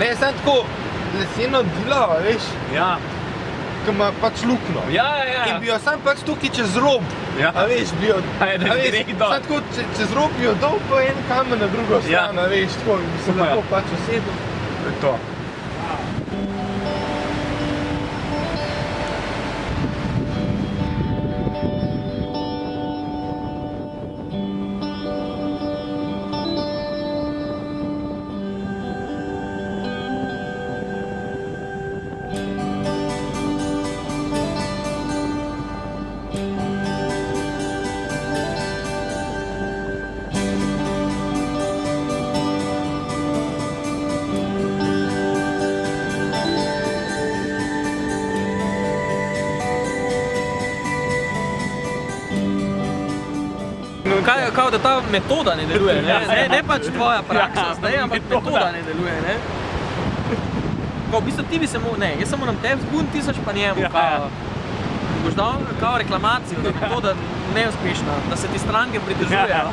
Ne, samo tako leseno dilava, veš, Ja. ki ima pač luknjo. Ja. In bi jo sam pač tukaj čez rob, Ja. a veš, bi jo, A je, da bi direkt dol. samo tako čez rob bi jo dol pa en kamen na drugo Ja. stran, a veš, tako bi se Tako, lahko ja. pač usedel. To je to. Kaj, kao da ta metoda ne deluje, ne pač tvoja praksa zdaj, ampak metoda ne deluje, ne? Kao, v bistvu ti bi se ne, jaz se moram tebi zbuditi, ti seš pa njemu, kao. Boš dal kao reklamacijo, da metoda neuspešna, da se ti stranke pridržujejo.